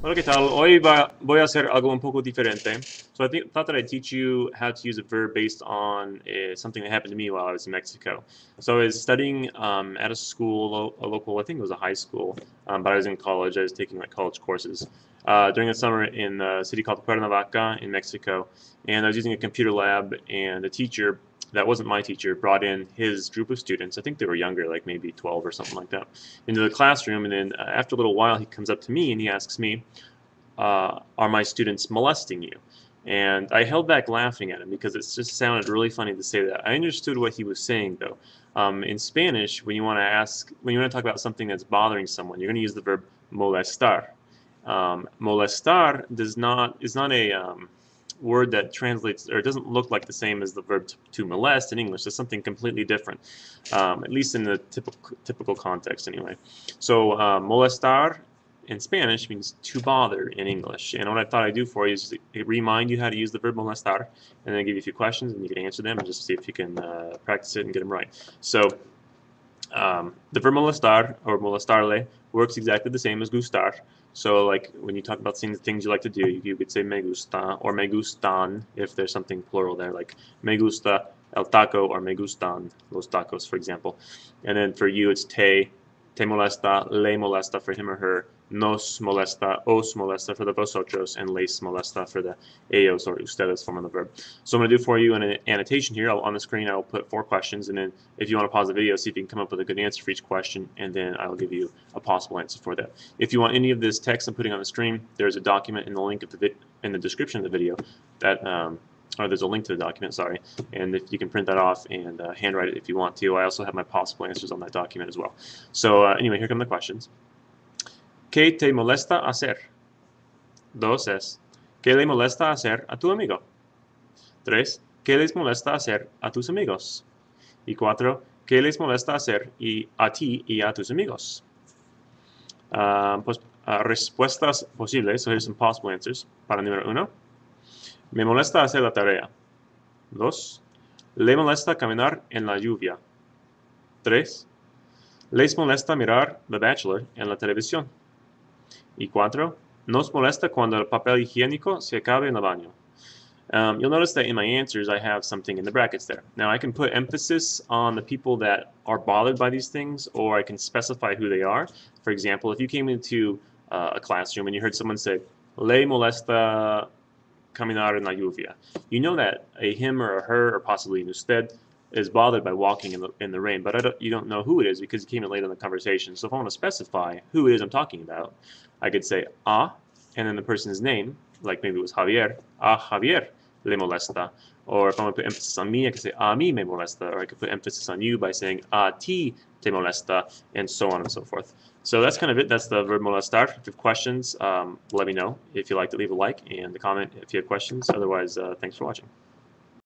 Hola, ¿qué tal? Voy a hacer algo un poco diferente. So thought that I'd teach you how to use a verb based on something that happened to me while I was in Mexico. So I was studying at a school, a local, I think it was a high school, but I was in college. I was taking like college courses during the summer in a city called Cuernavaca in Mexico. And I was using a computer lab, and the teacher that wasn't my teacher brought in his group of students. I think they were younger, like maybe 12 or something like that, into the classroom. And then after a little while, he comes up to me and he asks me, are my students molesting you? And I held back laughing at him because it just sounded really funny to say that. I understood what he was saying though. In Spanish, when you want to talk about something that's bothering someone, you're going to use the verb molestar. Molestar is not a word that translates, or it doesn't look like the same as the verb to molest in English. It's something completely different, at least in the typical context anyway. So molestar in Spanish means to bother in English. And what I thought I'd do for you is remind you how to use the verb molestar, and then give you a few questions and you can answer them and just see if you can practice it and get them right. So the verb molestar or molestarle works exactly the same as gustar. So like when you talk about things you like to do, you could say me gusta or me gustan if there's something plural there, like me gusta el taco or me gustan los tacos, for example. And then for you, it's te molesta, le molesta for him or her, nos molesta, os molesta for the vosotros, and les molesta for the ellos or ustedes form of the verb. So I'm going to do for you an annotation here. On the screen, I'll put 4 questions, and then if you want to pause the video, see if you can come up with a good answer for each question, and then I'll give you a possible answer for that. If you want any of this text I'm putting on the screen, there's a document in the link of in the description of the video that or there's a link to the document, sorry, and if you can print that off and handwrite it if you want to. I also have my possible answers on that document as well. So anyway, here come the questions. ¿Qué te molesta hacer? 2 es, ¿qué le molesta hacer a tu amigo? 3, ¿qué les molesta hacer a tus amigos? Y 4, ¿qué les molesta hacer a ti y a tus amigos? Respuestas posibles, so here's some possible answers. Para número 1, me molesta hacer la tarea. 2, le molesta caminar en la lluvia. 3, les molesta mirar The Bachelor en la televisión. Y 4, nos molesta cuando el papel higiénico se acabe en el baño. You'll notice that in my answers I have something in the brackets there. Now I can put emphasis on the people that are bothered by these things, or I can specify who they are. For example, if you came into a classroom and you heard someone say, le molesta caminar en la lluvia, you know that a him or a her or possibly an usted is bothered by walking in the rain, but you don't know who it is because you came in late in the conversation. So if I want to specify who it is I'm talking about, I could say and then the person's name, like maybe it was Javier, Javier le molesta. Or if I want to put emphasis on me, I could say a mí me molesta, or I could put emphasis on you by saying a ti te molesta, and so on and so forth. So that's kind of it. That's the verb molestar. If you have questions, let me know. If you like to leave a like and a comment if you have questions. Otherwise, thanks for watching.